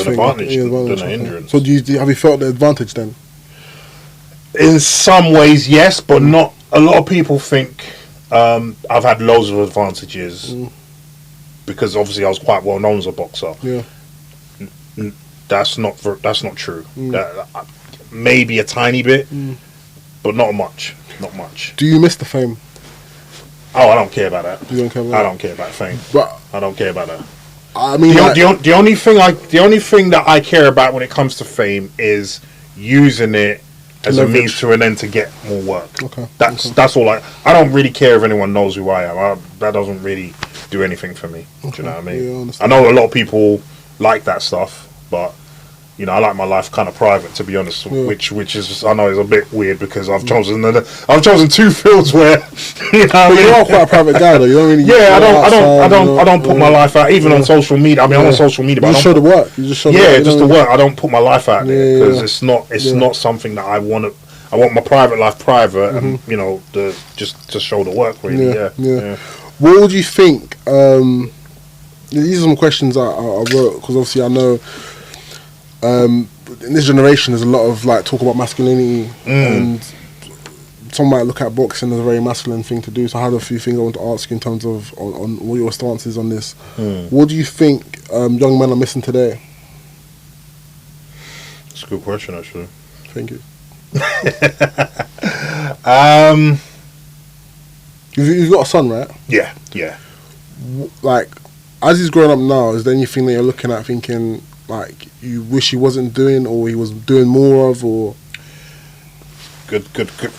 thing, advantage than an hindrance. So have you felt the advantage then? In some ways, yes, but not. A lot of people think I've had loads of advantages because obviously I was quite well known as a boxer. Yeah, that's not true. Maybe a tiny bit, but not much. Not much. Do you miss the fame? Oh, I don't care about that. You don't care about that? I don't care about fame. But I don't care about that. I mean, the only thing that I care about when it comes to fame is using it as a means to an end to get more work. Okay. That's all. I don't really care if anyone knows who I am. That doesn't really do anything for me. Okay. Do you know what I mean? Yeah, I know a lot of people like that stuff, but I like my life kind of private, to be honest. Yeah. Which is, I know, is a bit weird because I've chosen two fields where you are quite a private guy though. You don't really. Yeah, I don't put my life out even on social media. I mean, I'm on social media, but you just show the work. You just show the work. I don't put my life out there because it's not something that I want to. I want my private life private, and just to show the work really. Yeah. What would you think? These are some questions I wrote because obviously I know. In this generation, there's a lot of like talk about masculinity, and some might look at boxing as a very masculine thing to do. So I had a few things I want to ask you in terms of on what your stance is on this. What do you think young men are missing today? That's a good question, actually. Thank you. You've got a son, right? Yeah. Like, as he's growing up now, is there anything that you're looking at thinking like you wish he wasn't doing or he was doing more of? Or good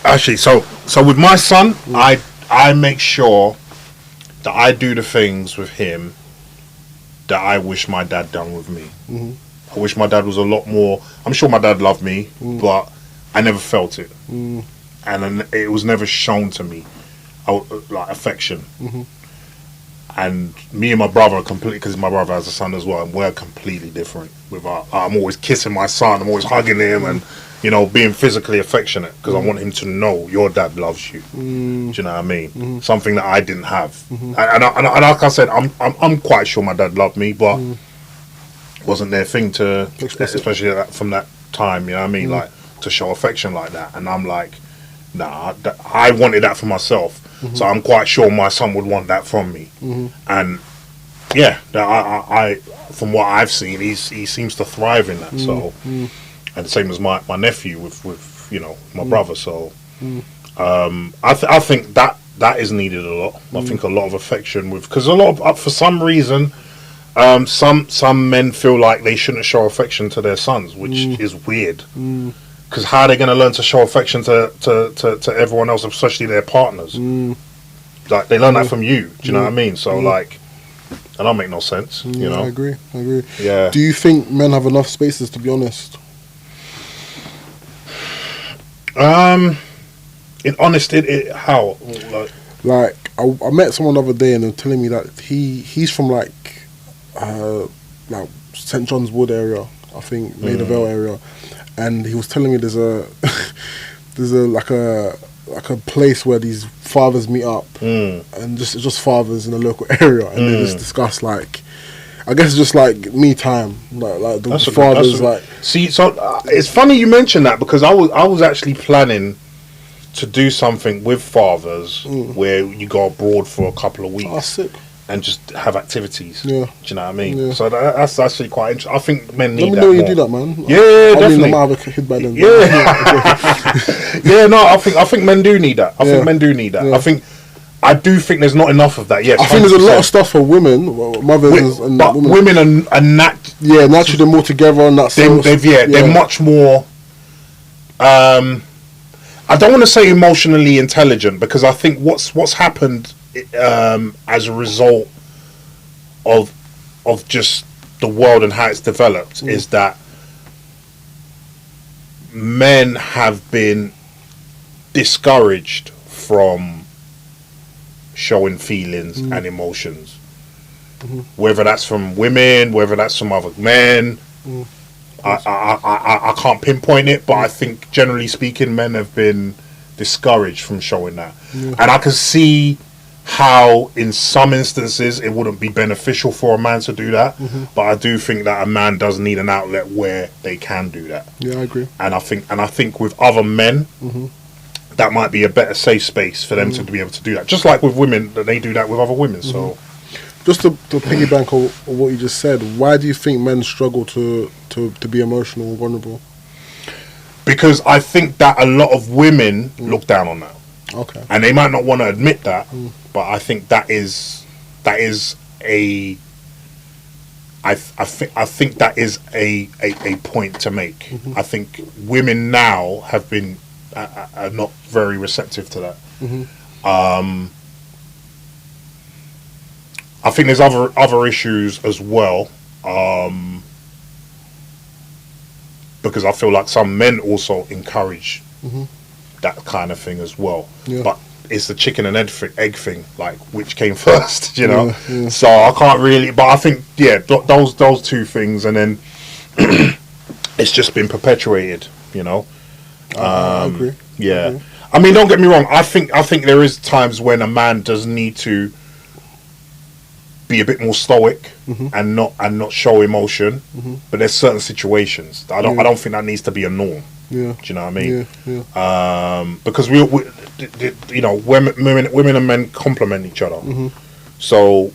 actually, so with my son, I make sure that I do the things with him that I wish my dad done with me. I wish my dad was a lot more. I'm sure my dad loved me, but I never felt it, and it was never shown to me, like affection. And me and my brother are completely, because my brother has a son as well, and we're completely different. I'm always kissing my son, I'm always hugging him, and being physically affectionate because I want him to know your dad loves you. Do you know what I mean? Something that I didn't have, and like I said, I'm quite sure my dad loved me, but it wasn't their thing to, especially from that time. You know what I mean? Like to show affection like that, and I'm like, nah, I wanted that for myself. So I'm quite sure my son would want that from me, and yeah, I from what I've seen, he seems to thrive in that. So, and the same as my nephew with my brother. So, I think that is needed a lot. I think a lot of affection because a lot of for some reason, some men feel like they shouldn't show affection to their sons, which is weird. Because how are they going to learn to show affection to everyone else, especially their partners? Like they learn that from you. Do you know what I mean? So like, that don't make no sense. I agree. Yeah. Do you think men have enough spaces? To be honest, In honest, how? Like I met someone the other day and they were telling me that he's from like St John's Wood area, I think Maida Vale area, and he was telling me there's a like a place where these fathers meet up and it's just fathers in the local area and they just discuss like, I guess it's just like me time, like the fathers like. See, so it's funny you mentioned that because I was actually planning to do something with fathers where you go abroad for a couple of weeks. Oh, sick. And just have activities. Yeah. Do you know what I mean? Yeah. So that's actually quite interesting. I think men need that. Let me know more. you do that, man. Yeah, definitely. I might have a kid by then. Yeah. Yeah, no, I think men do need that. I think men do need that. Yeah. I do think there's not enough of that. Yes, I think there's a lot of stuff for women, mothers, but women are naturally they're more together and that's they're much more. I don't want to say emotionally intelligent because I think what's happened as a result of just the world and how it's developed is that men have been discouraged from showing feelings and emotions, whether that's from women, whether that's from other men. I can't pinpoint it, but I think generally speaking, men have been discouraged from showing that, and I can see how in some instances it wouldn't be beneficial for a man to do that, but I do think that a man does need an outlet where they can do that. Yeah, I agree. And I think with other men, that might be a better safe space for them to be able to do that. Just like with women, that they do that with other women. So, just to piggyback on what you just said, why do you think men struggle to be emotional and vulnerable? Because I think that a lot of women look down on that. Okay. And they might not want to admit that, but I think I think that is a point to make. I think women now have been are not very receptive to that. I think there's other issues as well, because I feel like some men also encourage that kind of thing as well. Yeah. But it's the chicken and egg thing, like which came first, you know? Yeah. So I can't really, but I think, those two things, and then it's just been perpetuated, you know? I agree. Yeah. I agree. I mean, don't get me wrong, I think there is times when a man does need to be a bit more stoic and not show emotion, but there's certain situations. I don't think that needs to be a norm. Yeah. Do you know what I mean? Yeah. Because we you know, women and men complement each other. So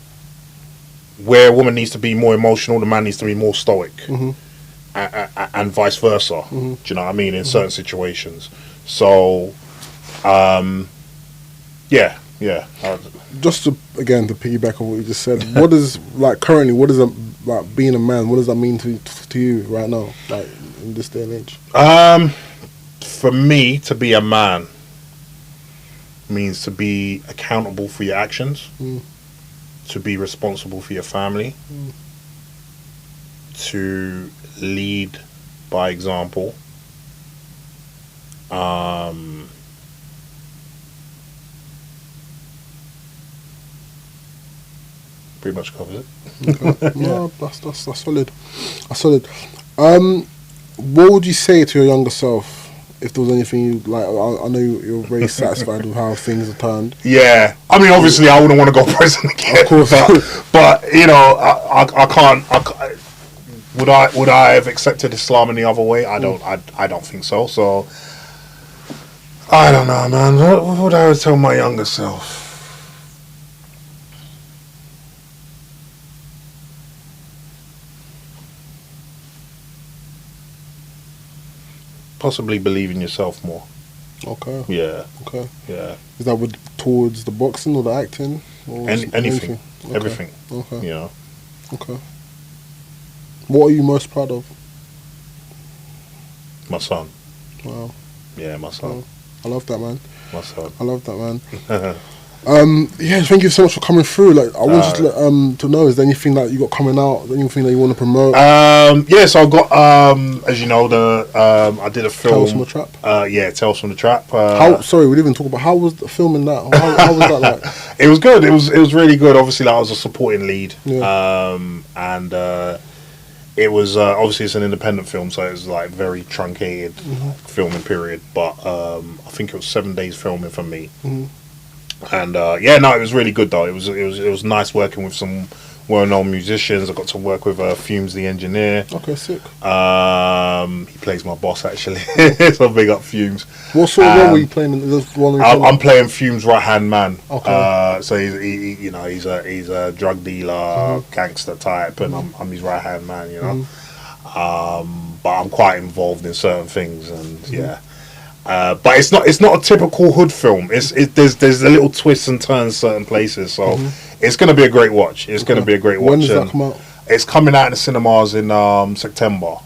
where a woman needs to be more emotional, the man needs to be more stoic, and vice versa. Do you know what I mean? In certain situations. So, just to piggyback on what you just said, what is currently? What is being a man? What does that mean to you right now, like in this day and age? For me, to be a man means to be accountable for your actions, to be responsible for your family, to lead by example. Pretty much covers it. Okay. No, that's solid. That's solid. What would you say to your younger self if there was anything you like? I know you're very satisfied with how things have turned. Yeah, I mean, obviously, I wouldn't want to go to prison again. Of course, but you know, I can't. Would I have accepted Islam in the other way? I don't think so. So I don't know, man. What would I tell my younger self? Possibly believe in yourself more. Okay. Yeah. Okay. Yeah. Is that towards the boxing or the acting? Or anything. Okay. Everything. Okay. You know. Okay. What are you most proud of? My son. Wow. Yeah, my son. Wow. I love that, man. My son. I love that, man. Yeah, thank you so much for coming through. Like, I want just to know, is there anything that you got coming out? Anything that you want to promote? So I've got, as you know, I did a film. Tales from the Trap. Tales from the Trap. Sorry, we didn't even talk about how was the filming that? How was that like? It was good. It was really good. Obviously, like, I was a supporting lead. Yeah. And it was obviously it's an independent film, so it was like very truncated filming period. But I think it was 7 days filming for me. And it was really good though. It was nice working with some well-known musicians. I got to work with Fumes, the engineer. Okay, sick. He plays my boss actually, so big up Fumes. What sort of role were you playing? I'm playing Fumes' right-hand man. Okay. So he's a drug dealer, gangster type, and I'm his right-hand man. You know, but I'm quite involved in certain things, and but it's not a typical hood film. There's a little twists and turns certain places, so it's going to be a great watch. It's going to be a great watch. When does that come out? It's coming out in the cinemas in September.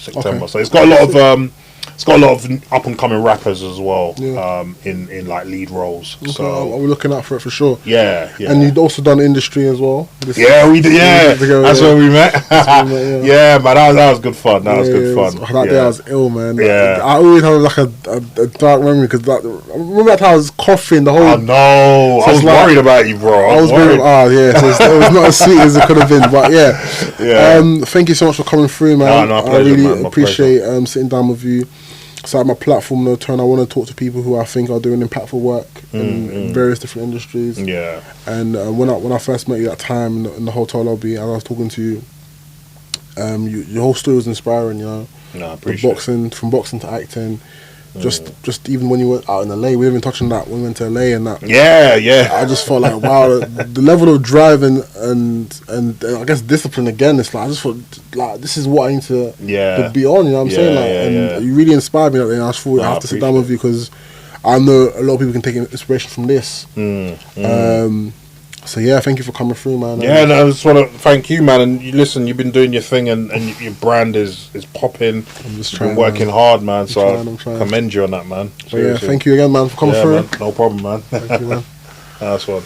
Okay. So it's got a lot of up and coming rappers as well. In like lead roles. Okay, So we're looking out for it for sure. Yeah. And you'd also done industry as well. We did. Yeah, that's where we met. Yeah, man, that was good fun. That was good fun. That day I was ill, man. Yeah. I always have like a dark memory because I remember that time I was coughing the whole. I know. So I was worried about you, bro. I was worried. So it was not as sweet as it could have been, but yeah. Thank you so much for coming through, man. No, pleasure, I really man. appreciate sitting down with you. So at my platform, No Turn, I want to talk to people who I think are doing impactful work in various different industries. Yeah. And when I first met you that time in the hotel lobby, and I was talking to you, your whole story was inspiring. You know, I appreciate it. From boxing to acting. Just even when you went out in LA, we didn't even touch on that when we went to LA and that. Yeah. I just felt like, wow, the level of drive and I guess discipline again. It's like I just thought like this is what I need to be on. You know what I'm saying? Like, you really inspired me. And I just thought I have to sit down with you because I know a lot of people can take inspiration from this. So yeah, thank you for coming through, man. I just want to thank you, man. And you've been doing your thing, and your brand is popping. I'm just You've trying, been working hard, man. I'm trying. Commend you on that, man. But yeah, thank you again, man, for coming through. Man, no problem, man. Thank you, man. That's one.